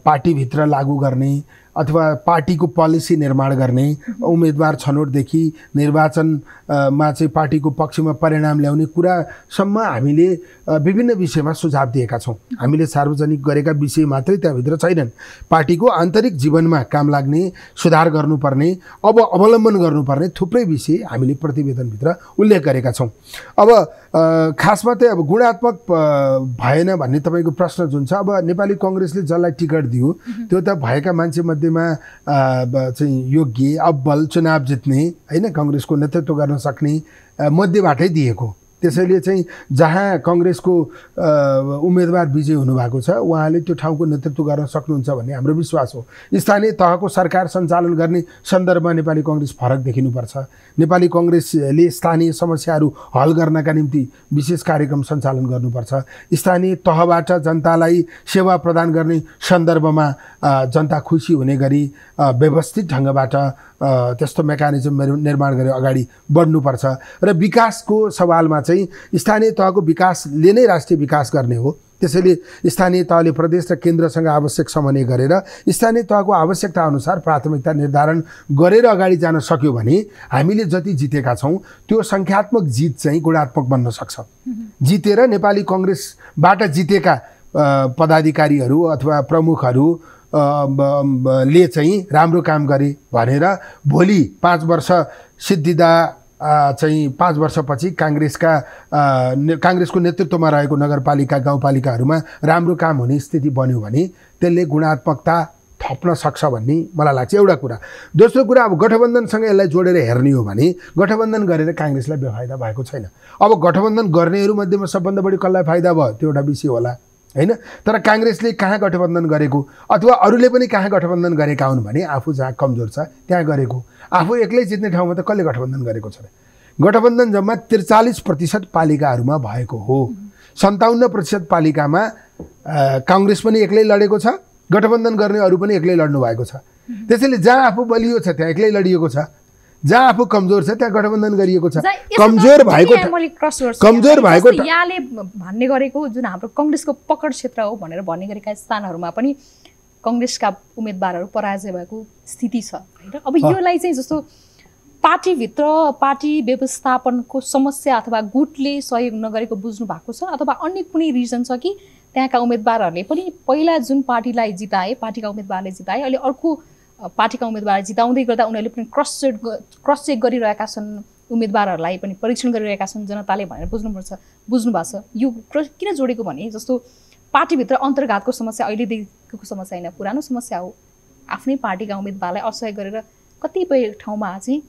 S2: पार्टीभित्र लागू गर्ने अथवा पार्टीको पोलिसी निर्माण गर्ने, उम्मेदवार छनौटदेखि निर्वाचनमा चाहिँ पार्टीको पक्षमा परिणाम ल्याउने कुरासम्म हामीले विभिन्न विषयमा सुझाव दिएका छौँ। हामीले सार्वजनिक गरेका विषय मात्रै त्यहाँभित्र छैनन्, पार्टीको आन्तरिक जीवनमा काम लाग्ने, सुधार गर्नुपर्ने, अब अवलम्बन गर्नुपर्ने थुप्रै विषय हामीले प्रतिवेदनभित्र उल्लेख गरेका छौँ। अब खासमा चाहिँ अब गुणात्मक भएन भन्ने तपाईँको प्रश्न जुन छ, अब नेपाली कङ्ग्रेसले जसलाई टिकट दियो त्यो त भएका मान्छे मध्येमा चाहिँ योग्य अब्बल चुनाव जित्ने हैन, कङ्ग्रेसको नेतृत्व गर्न सक्ने मध्येबाटै दिएको। त्यसैले चाहिँ जहाँ कङ्ग्रेसको उम्मेदवार विजय हुनुभएको छ उहाँले त्यो ठाउँको नेतृत्व गर्न सक्नुहुन्छ भन्ने हाम्रो विश्वास हो। स्थानीय तहको सरकार सञ्चालन गर्ने सन्दर्भमा नेपाली कङ्ग्रेस फरक देखिनुपर्छ। नेपाली कङ्ग्रेसले स्थानीय समस्याहरू हल गर्नका निम्ति विशेष कार्यक्रम सञ्चालन गर्नुपर्छ। स्थानीय तहबाट जनतालाई सेवा प्रदान गर्ने सन्दर्भमा जनता खुसी हुने गरी व्यवस्थित ढङ्गबाट त्यस्तो मेकानिजम निर्माण गरेर अगाडि बढ्नुपर्छ। र विकासको सवालमा चाहिँ स्थानीय तहको विकासले नै राष्ट्रिय विकास गर्ने हो। त्यसैले स्थानीय तहले प्रदेश र केन्द्रसँग आवश्यक समन्वय गरेर स्थानीय तहको आवश्यकता अनुसार प्राथमिकता निर्धारण गरेर अगाडि जान सक्यो भने हामीले जति जितेका छौँ त्यो सङ्ख्यात्मक जित चाहिँ गुणात्मक बन्न सक्छ। जितेर नेपाली कङ्ग्रेसबाट जितेका पदाधिकारीहरू अथवा प्रमुखहरू ले चाहिँ राम्रो काम गरे भनेर भोलि 5 वर्ष सिद्धिदा चाहिँ 5 वर्षपछि काङ्ग्रेसको नेतृत्वमा रहेको नगरपालिका गाउँपालिकाहरूमा राम्रो काम हुने स्थिति बन्यो भने त्यसले गुणात्मकता थप्न सक्छ भन्ने मलाई लाग्छ, एउटा कुरा। दोस्रो कुरा, अब गठबन्धनसँग यसलाई जोडेर हेर्ने हो भने गठबन्धन गरेर काङ्ग्रेसलाई बेफाइदा भएको छैन। अब गठबन्धन गर्नेहरूमध्येमा सबभन्दा बढी कसलाई फाइदा भयो त्यो एउटा विषय होला हैन। तर काङ्ग्रेसले कहाँ गठबन्धन गरेको अथवा अरूले पनि कहाँ गठबन्धन गरेका हुन् भने आफू जहाँ कमजोर छ त्यहाँ गरेको। आफू एक्लै जित्ने ठाउँमा त कसले गठबन्धन गरेको छ? गठबन्धन जम्मा 43% पालिकाहरूमा भएको हो। 57% पालिकामा काङ्ग्रेस पनि एक्लै लडेको छ, गठबन्धन गर्ने अरू पनि एक्लै लड्नु भएको छ। त्यसैले जहाँ आफू बलियो छ त्यहाँ एक्लै लडिएको छ, जहाँ आफू कमजोर छ त्यहाँ गठबन्धन गरिएको छ।
S1: कमजोर भएको यहाँले भन्ने गरेको जुन हाम्रो कङ्ग्रेसको पकड क्षेत्र हो भनेर भन्ने गरेका स्थानहरूमा पनि कङ्ग्रेसका उम्मेदवारहरू पराजय भएको स्थिति छ हैन। अब योलाई चाहिँ जस्तो पार्टीभित्र पार्टी व्यवस्थापनको समस्या अथवा गुटले सहयोग नगरेको बुझ्नु भएको छ अथवा अन्य कुनै रिजन छ कि त्यहाँका उम्मेदवारहरूले पनि पहिला जुन पार्टीलाई जिताए, पार्टीका उम्मेदवारले जिताए, अहिले अर्को पार्टीका उम्मेदवार जिताउँदै गर्दा उनीहरूले पनि क्रस चेक गरिरहेका छन्, उम्मेदवारहरूलाई पनि परीक्षण गरिरहेका छन् जनताले भनेर बुझ्नु भएको छ। यो किन जोडेको भने जस्तो पार्टीभित्र अन्तर्घातको समस्या अहिलेदेखिको समस्या होइन, पुरानो समस्या हो। आफ्नै पार्टीका उम्मेदवारलाई असहयोग गरेर कतिपय ठाउँमा चाहिँ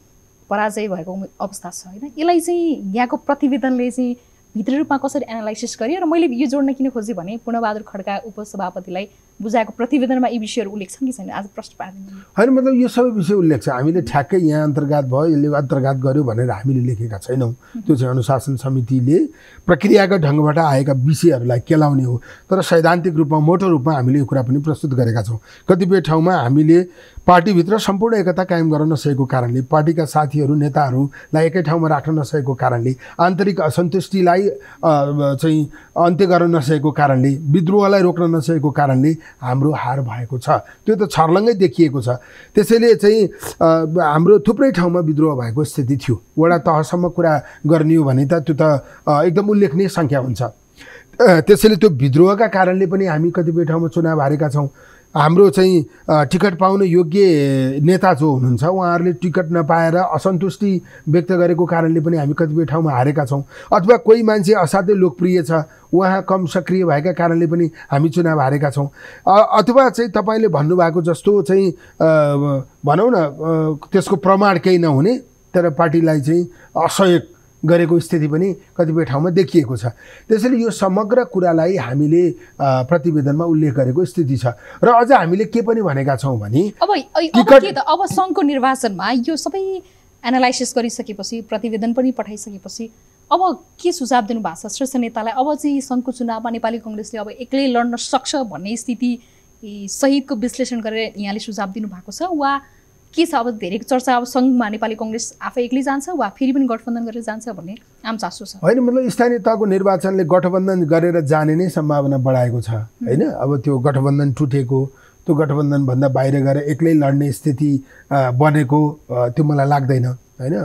S1: पराजय भएको अवस्था छ हैन। यसलाई चाहिँ यहाँको प्रतिवेदनले चाहिँ भित्री रूपमा कसरी एनालाइसिस गरियो र मैले यो जोड्न किन खोजेँ भने पूर्णबहादुर खड्का उपसभापतिलाई बुझाएको प्रतिवेदनमा यी विषयहरू उल्लेख छन् कि छैन आज प्रश्न पार्दैन
S2: हैन। मतलब यो सबै विषय उल्लेख छ। हामीले ठ्याक्कै यहाँ अन्तर्घात भयो, यसले अन्तर्घात गर्यो भनेर हामीले लेखेका छैनौँ। त्यो चाहिँ अनुशासन समितिले प्रक्रियागत ढङ्गबाट आएका विषयहरूलाई केलाउने हो। तर सैद्धान्तिक रूपमा मोटो रूपमा हामीले यो कुरा पनि प्रस्तुत गरेका छौँ। कतिपय ठाउँमा हामीले पार्टीभित्र सम्पूर्ण एकता कायम गर्न नसकेको कारणले, पार्टीका साथीहरू नेताहरूलाई एकै ठाउँमा राख्न नसकेको कारणले, आन्तरिक असन्तुष्टिलाई चाहिँ अन्त्य गर्न नसकेको कारणले, विद्रोहलाई रोक्न नसकेको कारणले हाम्रो हार भएको छ। त्यो त छर्लङ्गै देखिएको छ। त्यसैले चाहिँ हाम्रो थुप्रै ठाउँमा विद्रोह भएको स्थिति थियो। वडा तहसम्म कुरा गर्ने हो भने त त्यो त एकदम उल्लेखनीय सङ्ख्या हुन्छ। त्यसैले त्यो विद्रोहका कारणले पनि हामी कतिपय ठाउँमा चुनाव हारेका छौँ। हाम्रो चाहिँ टिकट पाउन योग्य नेता जो हुनुहुन्छ उहाँहरूले टिकट नपाएर असन्तुष्टि व्यक्त गरेको कारणले पनि हामी कतिपय ठाउँमा हारेका छौँ। अथवा कोही मान्छे असाध्यै लोकप्रिय छ, उहाँ कम सक्रिय भएका कारणले पनि हामी चुनाव हारेका छौँ। अथवा चाहिँ तपाईँले भन्नुभएको जस्तो चाहिँ भनौँ न त्यसको प्रमाण केही नहुने तर पार्टीलाई चाहिँ असहयोग गरेको स्थिति पनि कतिपय ठाउँमा देखिएको छ। त्यसैले यो समग्र कुरालाई हामीले प्रतिवेदनमा उल्लेख गरेको स्थिति छ। र अझ हामीले के पनि भनेका छौँ भने
S1: अब सङ्घको निर्वाचनमा यो सबै एनालाइसिस गरिसकेपछि प्रतिवेदन पनि पठाइसकेपछि अब के सुझाव दिनुभएको छ शीर्ष नेतालाई? अब चाहिँ सङ्घको चुनावमा नेपाली कङ्ग्रेसले अब एक्लै लड्न सक्छ भन्ने स्थिति सहितको विश्लेषण गरेर यहाँले सुझाव दिनुभएको छ वा के छ? अब धेरै चर्चा अब सङ्घमा नेपाली कङ्ग्रेस आफै एक्लै जान्छ वा फेरि पनि गठबन्धन गरेर जान्छ भन्ने आम चासो छ।
S2: होइन, मतलब स्थानीय तहको निर्वाचनले गठबन्धन गरेर जाने नै सम्भावना बढाएको छ होइन। अब त्यो गठबन्धन टुटेको, त्यो गठबन्धनभन्दा बाहिर गएर एक्लै लड्ने स्थिति बनेको त्यो मलाई लाग्दैन होइन।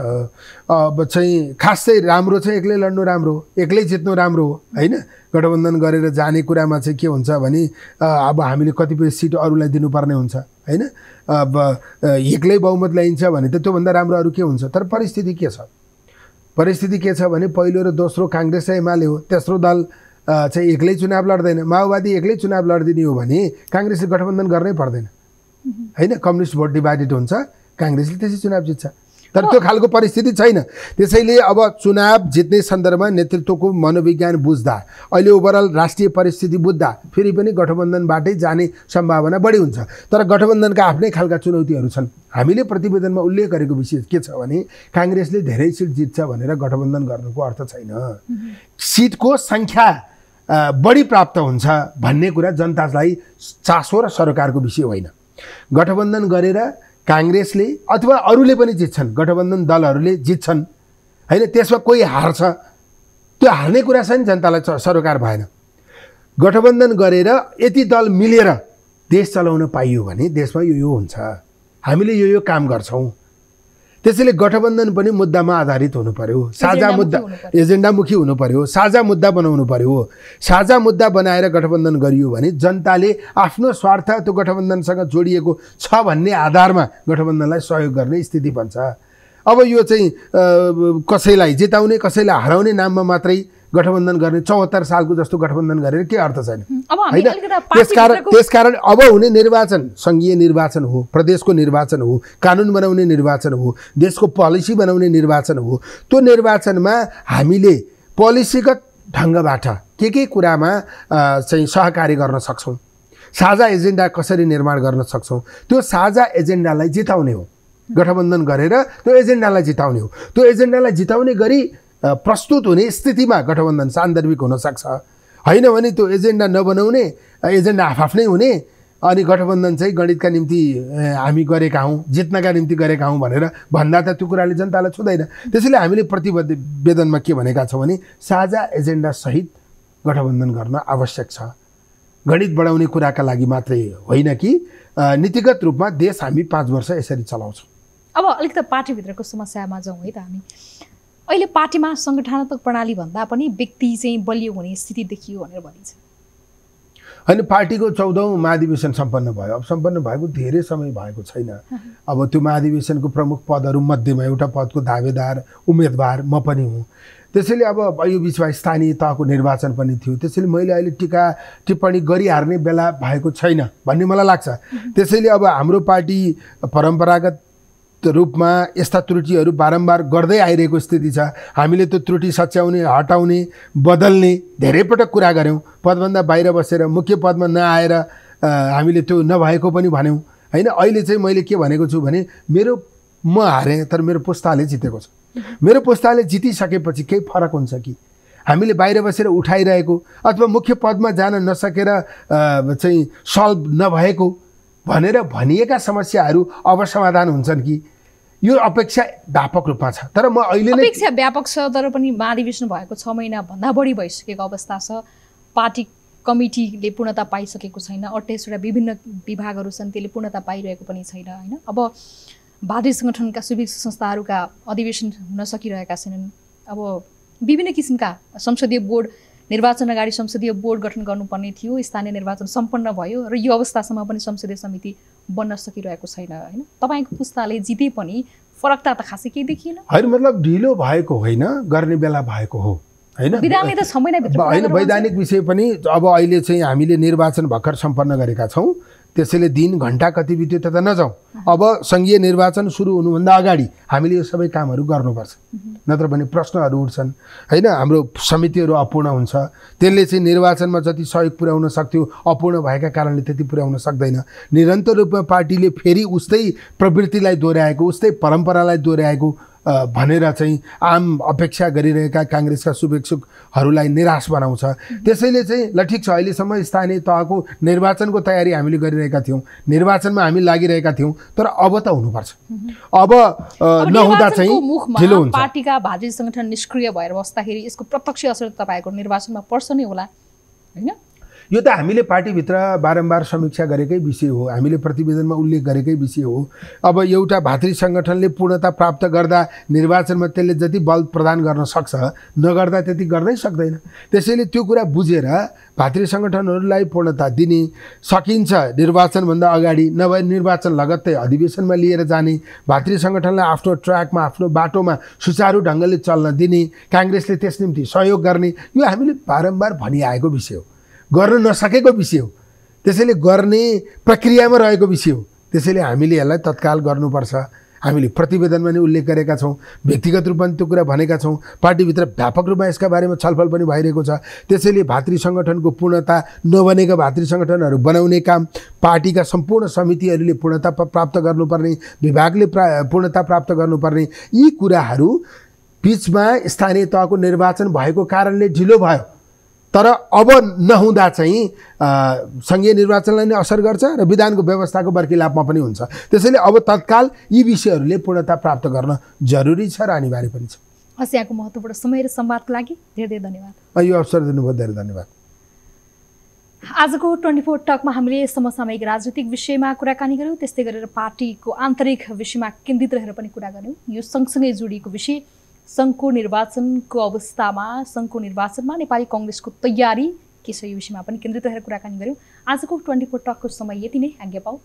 S2: अब चाहिँ खास चाहिँ राम्रो चाहिँ एक्लै लड्नु राम्रो, एक्लै जित्नु राम्रो हो होइन। गठबन्धन गरेर जाने कुरामा चाहिँ के हुन्छ भने अब हामीले कतिपय सिट अरूलाई दिनुपर्ने हुन्छ होइन। अब एक्लै बहुमत ल्याइन्छ भने त त्योभन्दा राम्रो अरू के हुन्छ? तर परिस्थिति के छ? परिस्थिति के छ भने पहिलो र दोस्रो काङ्ग्रेस र एमाले हो, तेस्रो दल चाहिँ एक्लै चुनाव लड्दैन। माओवादी एक्लै चुनाव लडिदिने हो भने काङ्ग्रेसले गठबन्धन गर्नै पर्दैन होइन। कम्युनिस्ट भोट डिभाइडेड हुन्छ, काङ्ग्रेसले त्यसै चुनाव जित्छ। तर त्यो खालको परिस्थिति छैन। त्यसैले अब चुनाव जित्ने सन्दर्भमा नेतृत्वको मनोविज्ञान बुझ्दा, अहिले ओभरअल राष्ट्रिय परिस्थिति बुझ्दा फेरि पनि गठबन्धनबाटै जाने सम्भावना बढी हुन्छ। तर गठबन्धनका आफ्नै खालका चुनौतीहरू छन्। हामीले प्रतिवेदनमा उल्लेख गरेको विषय के छ भने काङ्ग्रेसले धेरै सिट जित्छ भनेर गठबन्धन गर्नुको अर्थ छैन। सिटको सङ्ख्या बढी प्राप्त हुन्छ भन्ने कुरा जनतालाई चासो र सरकारको विषय होइन। गठबन्धन गरेर काङ्ग्रेसले अथवा अरूले पनि जित्छन्, गठबन्धन दलहरूले जित्छन् होइन। त्यसमा कोही हार्छ, त्यो हार्ने कुरा छ नि, जनतालाई सरोकार भएन। गठबन्धन गरेर यति दल मिलेर देश चलाउन पाइयो भने देशमा यो हुन्छ, हामीले यो काम गर्छौँ। त्यसैले गठबन्धन पनि मुद्दामा आधारित हुनु पर्यो, साझा मुद्दा, एजेन्डामुखी हुनु पर्यो, साझा मुद्दा बनाउनु पर्यो। साझा मुद्दा बनाएर गठबन्धन गरियो भने जनताले आफ्नो स्वार्थ त्यो गठबन्धनसँग जोडिएको छ भन्ने आधारमा गठबन्धनलाई सहयोग गर्ने स्थिति बन्छ। अब यो चाहिँ कसैलाई जिताउने कसैलाई हराउने नाममा मात्रै गठबन्धन गर्ने 74 सालको जस्तो गठबन्धन गरेर के अर्थ छैन होइन। त्यसकारण अब हुने निर्वाचन सङ्घीय निर्वाचन हो, प्रदेशको निर्वाचन हो, कानुन बनाउने निर्वाचन हो, देशको पोलिसी बनाउने निर्वाचन हो। त्यो निर्वाचनमा हामीले पोलिसीगत ढङ्गबाट के कुरामा चाहिँ सहकारी गर्न सक्छौँ, साझा एजेन्डा कसरी निर्माण गर्न सक्छौँ, त्यो साझा एजेन्डालाई जिताउने हो। गठबन्धन गरेर त्यो एजेन्डालाई जिताउने हो। त्यो एजेन्डालाई जिताउने गरी प्रस्तुत हुने स्थितिमा गठबन्धन सान्दर्भिक हुन सक्छ। होइन भने त्यो एजेन्डा नबनाउने, एजेन्डा आफ्नै हुने, अनि गठबन्धन चाहिँ गणितका निम्ति हामी गरेका हौँ, जित्नका निम्ति गरेका हौँ भनेर भन्दा त त्यो कुराले जनतालाई छुँदैन। त्यसैले हामीले प्रतिवेदनमा के भनेका छौँ भने साझा एजेन्डा सहित गठबन्धन गर्न आवश्यक छ। गणित बढाउने कुराका लागि मात्रै होइन कि नीतिगत रूपमा देश हामी 5 वर्ष यसरी चलाउँछौँ।
S1: अब अलिकति पार्टीभित्रको समस्यामा जाउँ है त हामी। अहिले पार्टीमा सङ्गठनात्मक प्रणाली भन्दा पनि व्यक्ति चाहिँ बलियो हुने स्थिति देखियो भनेर भनिन्छ।
S2: होइन, पार्टीको 14औं महाधिवेशन सम्पन्न भयो। अब सम्पन्न भएको धेरै समय भएको छैन। अब त्यो महाधिवेशनको प्रमुख पदहरू मध्येमा एउटा पदको दावेदार उम्मेदवार म पनि हुँ। त्यसैले अब यो बिचमा स्थानीय तहको निर्वाचन पनि थियो। त्यसैले मैले अहिले टिका टिप्पणी गरिहाल्ने बेला भएको छैन भन्ने मलाई लाग्छ। त्यसैले अब हाम्रो पार्टी परम्परागत रूपमा यस्ता त्रुटिहरू बारम्बार गर्दै आइरहेको स्थिति छ। हामीले त्यो त्रुटि सच्याउने, हटाउने, बदल्ने धेरै पटक कुरा गऱ्यौँ। पदभन्दा बाहिर बसेर मुख्य पदमा नआएर हामीले त्यो नभएको पनि भन्यौँ होइन। अहिले चाहिँ मैले के भनेको छु भने म हारेँ तर मेरो पुस्ताले जितेको छ। मेरो पुस्ताले जितिसकेपछि केही फरक हुन्छ कि हामीले बाहिर बसेर उठाइरहेको अथवा मुख्य पदमा जान नसकेर चाहिँ सल्भ नभएको भनेर भनिएका समस्याहरू अब समाधान हुन्छन् कि, यो अपेक्षा व्यापक रूपमा छ। तर म अहिले नै
S1: अपेक्षा व्यापक छ, तर पनि महाधिवेशन भएको 6 महिना भन्दा बढी भइसकेको अवस्था छ। पार्टी कमिटीले पूर्णता पाइसकेको छैन। 28वटा विभिन्न विभागहरू छन्, त्यसले पूर्णता पाइरहेको पनि छैन होइन। अब भारतीय सङ्गठनका सुविक संस्थाहरूका अधिवेशन हुन सकिरहेका छैनन्। अब विभिन्न किसिमका संसदीय बोर्ड निर्वाचन अगाडि संसदीय बोर्ड गठन गर्नुपर्ने थियो। स्थानीय निर्वाचन सम्पन्न भयो र यो अवस्थासम्म पनि संसदीय समिति बन्न सकिरहेको छैन होइन। तपाईँको पुस्ताले जिते पनि फरकता त खासै केही देखिएन।
S2: होइन, मतलब ढिलो भएको होइन, गर्ने बेला भएको हो होइन।
S1: विधानले त 6 महिनाभित्र
S2: होइन, वैधानिक विषय पनि अब अहिले चाहिँ हामीले निर्वाचन भर्खर सम्पन्न गरेका छौँ। त्यसैले दिन घण्टा कति बित्यो त्यता नजाउँ। अब सङ्घीय निर्वाचन सुरु हुनुभन्दा अगाडि हामीले यो सबै कामहरू गर्नुपर्छ, नत्र भने प्रश्नहरू उठ्छन् होइन। हाम्रो समितिहरू अपूर्ण हुन्छ, त्यसले चाहिँ निर्वाचनमा जति सहयोग पुर्याउन सक्थ्यो अपूर्ण भएका कारणले त्यति पुर्याउन सक्दैन। निरन्तर रूपमा पार्टीले फेरि उस्तै प्रवृत्तिलाई दोहोऱ्याएको, उस्तै परम्परालाई दोहोऱ्याएको भनेर चाहिँ आम अपेक्षा गरिरहेका काङ्ग्रेसका शुभेच्छुकहरूलाई निराश बनाउँछ। त्यसैले चाहिँ ल ठिक छ, अहिलेसम्म स्थानीय तहको निर्वाचनको तयारी हामीले गरिरहेका थियौँ, निर्वाचनमा हामी लागिरहेका थियौँ, तर अब त हुनुपर्छ। अब नहुँदा चाहिँ ढिलो हुन्छ।
S1: पार्टीका भारतीय सङ्गठन निष्क्रिय भएर बस्दाखेरि यसको प्रत्यक्ष असर तपाईँहरूको निर्वाचनमा पर्छ नै होला होइन।
S2: यो त हामीले पार्टीभित्र बारम्बार समीक्षा गरेकै विषय हो, हामीले प्रतिवेदनमा उल्लेख गरेकै विषय हो। अब एउटा भातृ सङ्गठनले पूर्णता प्राप्त गर्दा निर्वाचनमा त्यसले जति बल प्रदान गर्न सक्छ, नगर्दा त्यति गर्नै सक्दैन। त्यसैले त्यो कुरा बुझेर भातृ सङ्गठनहरूलाई पूर्णता दिने सकिन्छ निर्वाचनभन्दा अगाडि, नभए निर्वाचन लगत्तै अधिवेशनमा लिएर जाने, भातृ सङ्गठनलाई आफ्नो ट्र्याकमा, आफ्नो बाटोमा सुचारू ढङ्गले चल्न दिने, काङ्ग्रेसले त्यस निम्ति सहयोग गर्ने, यो हामीले बारम्बार भनिआएको विषय हो, गर्न नसकेको विषय हो। त्यसैले गर्ने प्रक्रियामा रहेको विषय हो। त्यसैले हामीले यसलाई तत्काल गर्नुपर्छ। हामीले प्रतिवेदनमा नै उल्लेख गरेका छौँ, व्यक्तिगत रूपमा त्यो कुरा भनेका छौँ। पार्टीभित्र व्यापक रूपमा यसका बारेमा छलफल पनि भइरहेको छ। त्यसैले भातृ सङ्गठनको पूर्णता नबनेका भातृ सङ्गठनहरू बनाउने काम पार्टीका सम्पूर्ण समितिहरूले पूर्णता प्राप्त गर्नुपर्ने, विभागले पूर्णता प्राप्त गर्नुपर्ने, यी कुराहरू बिचमा स्थानीय तहको निर्वाचन भएको कारणले ढिलो भयो। तर अब नहुँदा चाहिँ सङ्घीय निर्वाचनलाई नै असर गर्छ र विधानको व्यवस्थाको बर्खिलापमा पनि हुन्छ। त्यसैले अब तत्काल यी विषयहरूले पूर्णता प्राप्त गर्न जरुरी छ र अनिवार्य पनि छ।
S1: हस्, यहाँको महत्त्वपूर्ण समय र संवादको लागि धेरै धेरै धन्यवाद।
S2: यो अवसर दिनुभयो, धेरै धन्यवाद।
S1: आजको 24 टकमा हामीले समसामयिक राजनीतिक विषयमा कुराकानी गऱ्यौँ, त्यस्तै गरेर पार्टीको आन्तरिक विषयमा केन्द्रित रहेर पनि कुरा गऱ्यौँ। यो सँगसँगै जोडिएको विषय सङ्घको निर्वाचनको अवस्थामा, सङ्घको निर्वाचनमा नेपाली कङ्ग्रेसको तयारी के छ, यो विषयमा पनि केन्द्रित रहेर कुराकानी गऱ्यौँ। आजको 24 टकको समय यति नै। आज्ञा पाऊ।